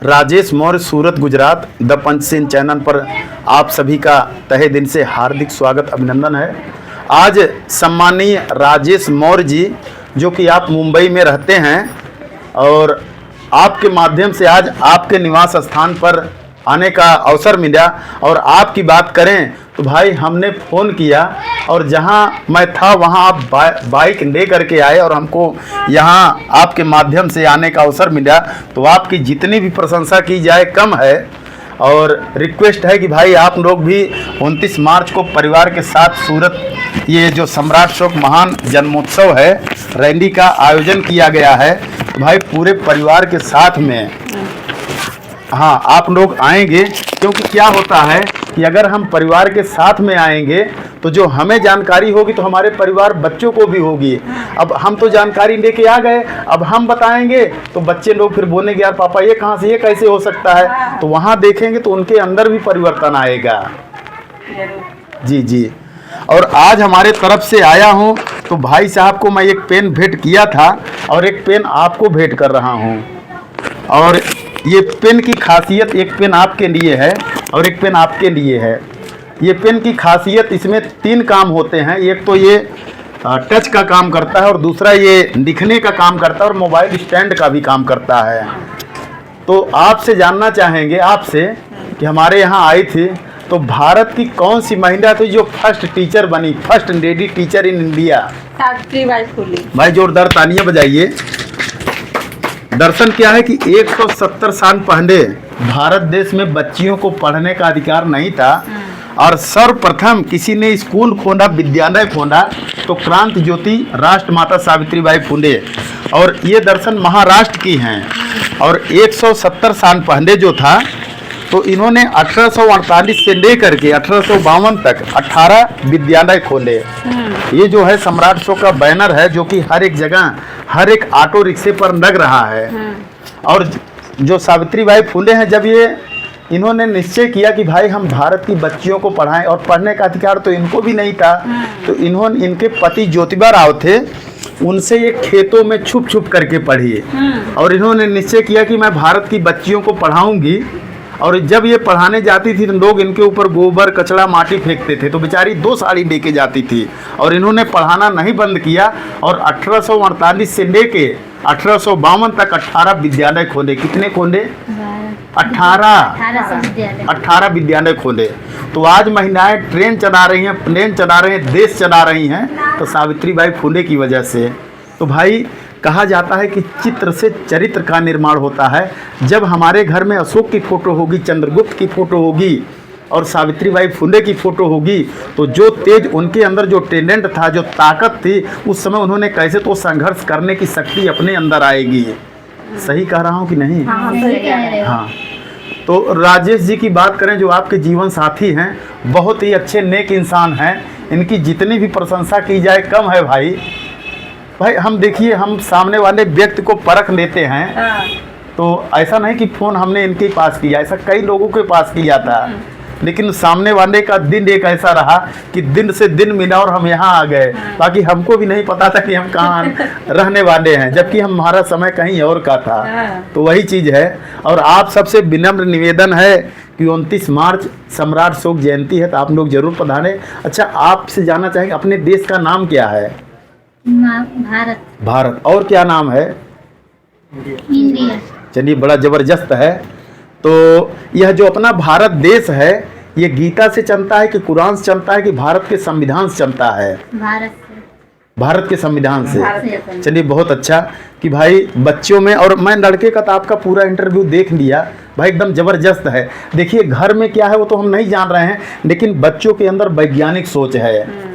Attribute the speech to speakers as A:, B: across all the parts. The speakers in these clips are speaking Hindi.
A: राजेश मौर्य, सूरत, गुजरात, द पंचसेन चैनल पर आप सभी का तहे दिल से हार्दिक स्वागत अभिनंदन है। आज सम्मानीय राजेश मौर्य जी, जो कि आप मुंबई में रहते हैं, और आपके माध्यम से आज आपके निवास स्थान पर आने का अवसर मिला और आपकी बात करें तो भाई हमने फ़ोन किया और जहां मैं था वहां आप बाइक ले करके आए और हमको यहां आपके माध्यम से आने का अवसर मिला। तो आपकी जितनी भी प्रशंसा की जाए कम है, और रिक्वेस्ट है कि भाई आप लोग भी 29 मार्च को परिवार के साथ सूरत ये जो सम्राट चौक महान जन्मोत्सव है, रैली का आयोजन किया गया है। तो भाई पूरे परिवार के साथ में हाँ आप लोग आएंगे, क्योंकि क्या होता है कि अगर हम परिवार के साथ में आएंगे तो जो हमें जानकारी होगी तो हमारे परिवार बच्चों को भी होगी। अब हम तो जानकारी लेके आ गए, अब हम बताएंगे तो बच्चे लोग फिर बोलेंगे यार पापा ये कहाँ से, ये कैसे हो सकता है। तो वहाँ देखेंगे तो उनके अंदर भी परिवर्तन आएगा। जी जी। और आज हमारे तरफ से आया हूँ तो भाई साहब को मैं एक पेन भेंट किया था और एक पेन आपको भेंट कर रहा हूँ। और ये पेन की खासियत, एक पेन आपके लिए है और एक पेन आपके लिए है। ये पेन की खासियत, इसमें 3 काम होते हैं। एक तो ये टच का काम करता है, और दूसरा ये लिखने का काम करता है, और मोबाइल स्टैंड का भी काम करता है। तो आपसे जानना चाहेंगे आपसे कि हमारे यहाँ आई थी तो भारत की कौन सी महिला थी जो फर्स्ट टीचर बनी, first lady teacher in India?
B: Savitribai Phule.
A: भाई जोरदार तालियां बजाइए। दर्शन क्या है कि 170 साल पहले भारत देश में बच्चियों को पढ़ने का अधिकार नहीं था, और सर्वप्रथम किसी ने स्कूल खोला, विद्यालय खोला, तो क्रांति ज्योति राष्ट्रमाता सावित्रीबाई फुले। और ये दर्शन महाराष्ट्र की हैं। और 170 साल पहले जो था तो इन्होंने 1848 से लेकर के 1852 तक 18 विद्यालय खोले। ये जो है सम्राट चौक का बैनर है, जो कि हर एक जगह, हर एक ऑटो रिक्शे पर लग रहा है। और जो सावित्रीबाई फुले हैं, जब ये इन्होंने निश्चय किया कि भाई हम भारत की बच्चियों को पढ़ाएं, और पढ़ने का अधिकार तो इनको भी नहीं था, तो इन्होंने, इनके पति ज्योतिबा राव थे, उनसे ये खेतों में छुप छुप करके पढ़ी। और इन्होंने निश्चय किया कि मैं भारत की बच्चियों को पढ़ाऊंगी। और जब ये पढ़ाने जाती थी तो लोग इनके ऊपर गोबर, कचरा, माटी फेंकते थे, तो बेचारी 2 साड़ी लेके जाती थी। और इन्होंने पढ़ाना नहीं बंद किया, और 1848 से लेके 1852 तक 18 विद्यालय खोले। कितने खोले? 18 विद्यालय खोले। तो आज महिलाएं ट्रेन चला रही हैं, प्लेन चला रहे हैं, देश चला रही हैं, तो सावित्रीबाई फुले की वजह से। तो भाई कहा जाता है कि चित्र से चरित्र का निर्माण होता है। जब हमारे घर में अशोक की फ़ोटो होगी, चंद्रगुप्त की फ़ोटो होगी और सावित्रीबाई फुले की फ़ोटो होगी, तो जो तेज उनके अंदर, जो टैलेंट था, जो ताकत थी, उस समय उन्होंने कैसे तो संघर्ष करने की शक्ति अपने अंदर आएगी। सही कह रहा हूँ कि नहीं? हाँ। तो राजेश जी की बात करें, जो आपके जीवन साथी हैं, बहुत ही अच्छे नेक इंसान हैं। इनकी जितनी भी प्रशंसा की जाए कम है। भाई हम देखिए, हम सामने वाले व्यक्ति को परख लेते हैं, तो ऐसा नहीं कि फ़ोन हमने इनके पास किया, ऐसा कई लोगों के पास किया था, लेकिन सामने वाले का दिन एक ऐसा रहा कि दिन से दिन मिला और हम यहाँ आ गए। बाकी हमको भी नहीं पता था कि हम कहाँ रहने वाले हैं, जबकि हमारा समय कहीं और का था। तो वही चीज़ है। और आप सबसे विनम्र निवेदन है कि 29 मार्च सम्राट चौक जयंती है, तो आप लोग जरूर पधारें। अच्छा, आपसे जानना चाहेंगे अपने देश का नाम क्या है?
B: भारत।
A: भारत। और क्या नाम है?
B: इंडिया।
A: चलिए, बड़ा ज़बरदस्त है। तो यह जो अपना भारत देश है, ये गीता से चलता है कि कुरान से चलता है कि भारत के संविधान से चलता है? भारत के संविधान से। चलिए, बहुत अच्छा कि भाई बच्चों में, और मैं लड़के का तो आपका पूरा इंटरव्यू देख लिया भाई, एकदम ज़बरदस्त है। देखिए घर में क्या है वो तो हम नहीं जान रहे हैं, लेकिन बच्चों के अंदर वैज्ञानिक सोच है,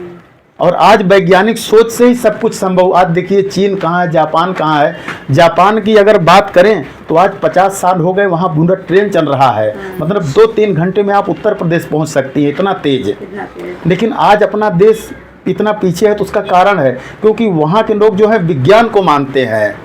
A: और आज वैज्ञानिक सोच से ही सब कुछ संभव। आज देखिए चीन कहाँ है, जापान कहाँ है। जापान की अगर बात करें तो आज 50 साल हो गए, वहाँ बुलेट ट्रेन चल रहा है, मतलब 2-3 घंटे में आप उत्तर प्रदेश पहुँच सकती हैं, इतना तेज। लेकिन आज अपना देश इतना पीछे है, तो उसका कारण है क्योंकि वहाँ के लोग जो है विज्ञान को मानते हैं,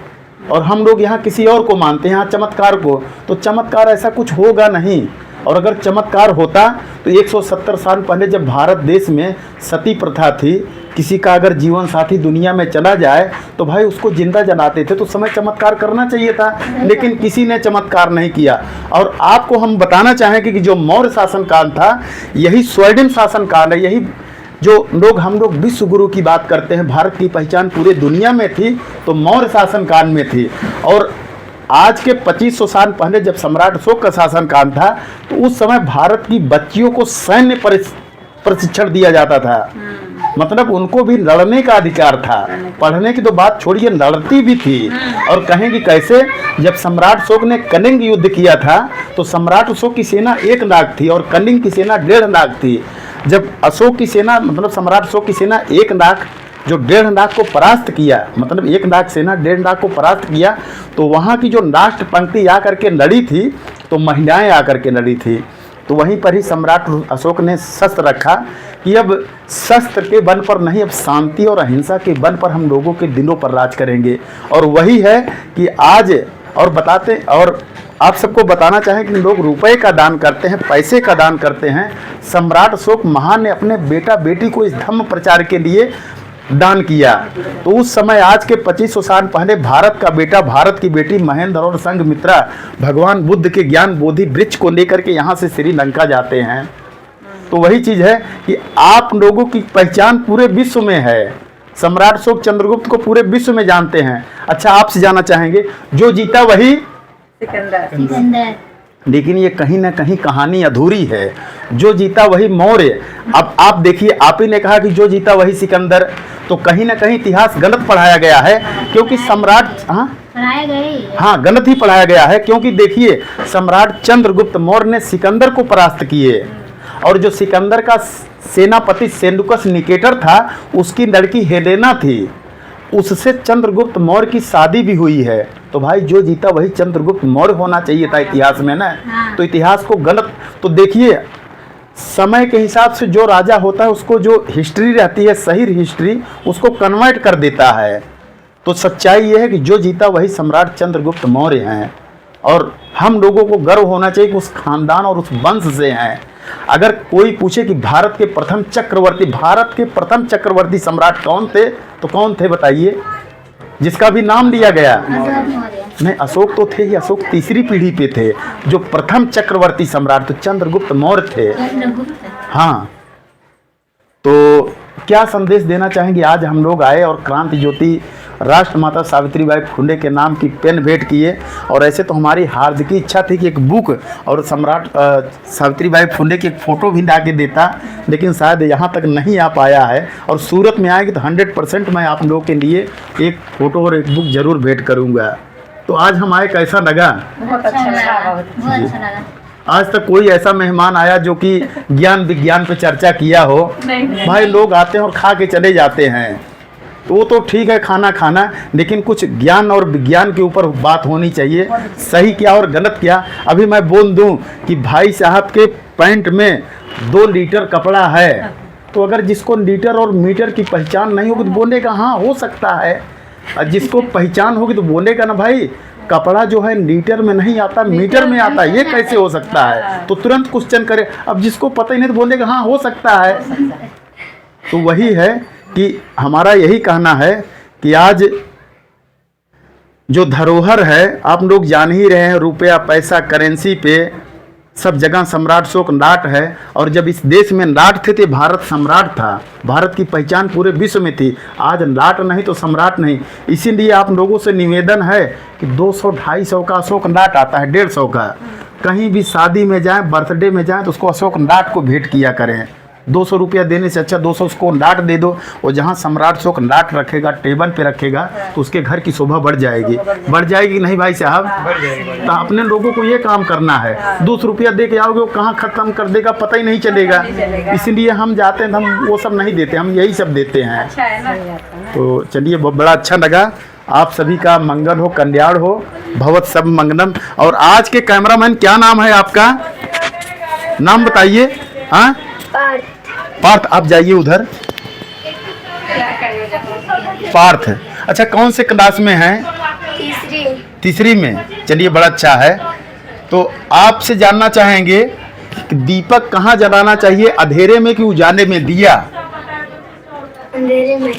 A: और हम लोग यहाँ किसी और को मानते हैं, यहाँ चमत्कार को। तो चमत्कार ऐसा कुछ होगा नहीं। और अगर चमत्कार होता तो 170 साल पहले जब भारत देश में सती प्रथा थी, किसी का अगर जीवन साथी दुनिया में चला जाए तो भाई उसको जिंदा जलाते थे, तो समय चमत्कार करना चाहिए था, लेकिन किसी ने चमत्कार नहीं किया। और आपको हम बताना चाहेंगे कि जो मौर्य शासनकाल था यही स्वर्णिम शासनकाल है। यही जो हम लोग विश्व गुरु की बात करते हैं, भारत की पहचान पूरे दुनिया में थी तो मौर्य शासनकाल में थी। और आज के 2500 साल पहले जब सम्राट अशोक का शासनकाल था तो उस समय भारत की बच्चियों को सैन्य प्रशिक्षण दिया जाता था, मतलब उनको भी लड़ने का अधिकार था, पढ़ने की तो बात छोड़िए लड़ती भी थी। और कहेंगे कैसे, जब सम्राट अशोक ने कलिंग युद्ध किया था तो सम्राट अशोक की सेना 1 लाख थी और कलिंग की सेना 1.5 लाख थी। जब अशोक की सेना मतलब सम्राट अशोक की सेना 1 लाख जो 1.5 लाख को परास्त किया, मतलब 1 लाख सेना 1.5 लाख को परास्त किया, तो वहाँ की जो लास्ट पंक्ति आकर के लड़ी थी तो महिलाएं आकर के लड़ी थी। तो वहीं पर ही सम्राट अशोक ने शस्त्र रखा कि अब शस्त्र के बल पर नहीं, अब शांति और अहिंसा के बल पर हम लोगों के दिलों पर राज करेंगे। और वही है कि आज और बताते और आप सबको बताना चाहें कि लोग रुपए का दान करते हैं, पैसे का दान करते हैं। सम्राट अशोक महान ने अपने बेटा बेटी को इस धम्म प्रचार के लिए दान किया। तो उस समय आज के 2500 साल पहले भारत का बेटा भारत की बेटी महेंद्र और संघमित्रा भगवान बुद्ध के ज्ञान बोधि वृक्ष को लेकर के यहाँ से श्रीलंका जाते हैं। तो वही चीज़ है कि आप लोगों की पहचान पूरे विश्व में है। सम्राट अशोक चंद्रगुप्त को पूरे विश्व में जानते हैं। अच्छा, आपसे जानना चाहेंगे, जो जीता वही
B: सिकंदर।
A: लेकिन ये कहीं ना कहीं कहानी अधूरी है। जो जीता वही मौर्य। अब आप देखिए, आप ही ने कहा कि जो जीता वही सिकंदर, तो कहीं ना कहीं इतिहास गलत पढ़ाया गया है, क्योंकि सम्राट
B: पढ़ाया गया,
A: हाँ गलत ही पढ़ाया गया है। क्योंकि देखिए, सम्राट चंद्रगुप्त मौर्य ने सिकंदर को परास्त किए, और जो सिकंदर का सेनापति सेल्यूकस निकेटर था उसकी लड़की हेलेना थी, उससे चंद्रगुप्त मौर्य की शादी भी हुई है। तो भाई जो जीता वही चंद्रगुप्त मौर्य होना चाहिए था इतिहास में ना। तो इतिहास को गलत, तो देखिए समय के हिसाब से जो राजा होता है उसको जो हिस्ट्री रहती है, सही हिस्ट्री, उसको कन्वर्ट कर देता है। तो सच्चाई ये है कि जो जीता वही सम्राट चंद्रगुप्त मौर्य हैं, और हम लोगों को गर्व होना चाहिए कि उस खानदान और उस वंश से हैं। अगर कोई पूछे कि भारत के प्रथम चक्रवर्ती सम्राट कौन थे, तो कौन थे बताइए, जिसका भी नाम लिया गया? नहीं, अशोक तो थे ही, अशोक तीसरी पीढ़ी पे थे। जो प्रथम चक्रवर्ती सम्राट तो चंद्रगुप्त मौर्य थे। हाँ, तो क्या संदेश देना चाहेंगे? आज हम लोग आए और क्रांति ज्योति राष्ट्रमाता सावित्रीबाई फुले के नाम की पेन भेंट किए, और ऐसे तो हमारी हार्दिक इच्छा थी कि एक बुक और सम्राट सावित्रीबाई फुले की एक फ़ोटो भी ला के देता, लेकिन शायद यहाँ तक नहीं आ पाया है। और सूरत में आएगी तो 100% मैं आप लोगों के लिए एक फ़ोटो और एक बुक ज़रूर भेंट करूँगा। तो आज हम आए, कैसा लगा?
B: बहुत अच्छा लगा।
A: आज तक कोई ऐसा मेहमान आया जो कि ज्ञान विज्ञान पे चर्चा किया हो? नहीं। भाई लोग आते हैं और खा के चले जाते हैं, तो वो तो ठीक है खाना, लेकिन कुछ ज्ञान और विज्ञान के ऊपर बात होनी चाहिए, सही क्या और गलत क्या। अभी मैं बोल दूं कि भाई साहब के पैंट में 2 लीटर कपड़ा है, तो अगर जिसको लीटर और मीटर की पहचान नहीं होगी तो बोलेगा हाँ हो सकता है, और जिसको पहचान होगी तो बोलेगा ना भाई कपड़ा जो है लीटर में नहीं आता मीटर में आता है, ये कैसे हो सकता है, तो तुरंत क्वेश्चन करे। अब जिसको पता ही नहीं तो बोलेगा हाँ हो सकता है। तो वही है कि हमारा यही कहना है कि आज जो धरोहर है, आप लोग जान ही रहे हैं, रुपया पैसा करेंसी पे सब जगह सम्राट अशोक लाट है। और जब इस देश में लाट थे तो भारत सम्राट था, भारत की पहचान पूरे विश्व में थी। आज लाट नहीं तो सम्राट नहीं। इसीलिए आप लोगों से निवेदन है कि 200-250 का अशोक लाट आता है, 150 का। कहीं भी शादी में जाएं, बर्थडे में जाएं तो उसको अशोक लाट को भेंट किया करें। 200 रुपया देने से अच्छा 200 उसको लाट दे दो, और जहाँ सम्राट अशोक लाट रखेगा, टेबल पे रखेगा, तो उसके घर की शोभा बढ़ जाएगी नहीं भाई साहब? तो अपने लोगों को ये काम करना है। 200 रुपया दे के आओगे, वो कहाँ ख़त्म कर देगा पता ही नहीं चलेगा। इसलिए हम जाते हैं, हम वो सब नहीं देते, हम यही सब देते हैं। तो चलिए, बहुत बड़ा अच्छा लगा। आप सभी का मंगल हो, कल्याण हो, भवत सब मंगलम। और आज के कैमरामैन क्या नाम है आपका? नाम बताइए। हाँ, पार्थ, आप जाइए उधर। पार्थ, अच्छा कौन से क्लास में हैं? तीसरी में। चलिए, बड़ा अच्छा है। तो आपसे जानना चाहेंगे दीपक कहाँ जलाना चाहिए, अंधेरे में कि उजाले में दिया?
B: अंधेरे में।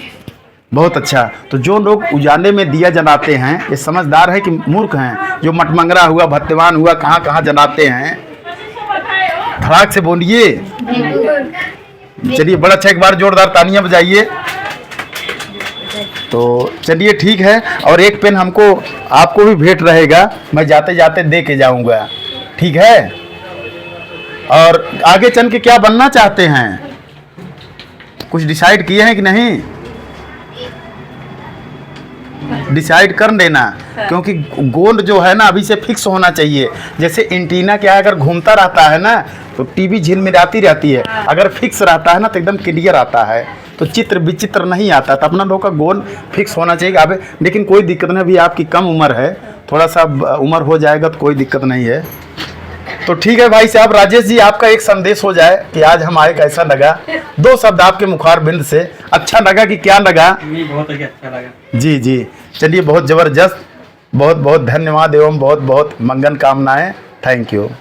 A: बहुत अच्छा। तो जो लोग उजाले में दिया जलाते हैं ये समझदार है कि मूर्ख हैं? जो मटमंगरा हुआ, भत्तेवान हुआ, कहाँ कहाँ जलाते हैं? धड़ाक से बोलिए। चलिए, बड़ा अच्छा, एक बार जोरदार तालियां बजाइए। तो चलिए ठीक है, और एक पेन हमको आपको भी भेंट रहेगा, मैं जाते जाते दे के जाऊंगा, ठीक है? और आगे चल के क्या बनना चाहते हैं, कुछ डिसाइड किए हैं कि नहीं? डिसाइड कर लेना, क्योंकि गोल जो है ना अभी से फिक्स होना चाहिए। जैसे एंटीना क्या है, अगर घूमता रहता है ना तो टीवी झिलमिलाती रहती है, अगर फिक्स रहता है ना तो एकदम क्लियर आता है, तो चित्र विचित्र नहीं आता। तो अपना लोग का गोल फिक्स होना चाहिए आप। लेकिन कोई दिक्कत नहीं, अभी आपकी कम उम्र है, थोड़ा सा उम्र हो जाएगा तो कोई दिक्कत नहीं है। तो ठीक है भाई साहब, राजेश जी आपका एक संदेश हो जाए कि आज हम आए, कैसा लगा? 2 शब्द आपके मुखार बिंद से, अच्छा लगा कि क्या लगा?
C: बहुत अच्छा लगा
A: जी जी, चलिए बहुत ज़बरदस्त, बहुत बहुत धन्यवाद एवं बहुत बहुत मंगल कामनाएं। Thank you.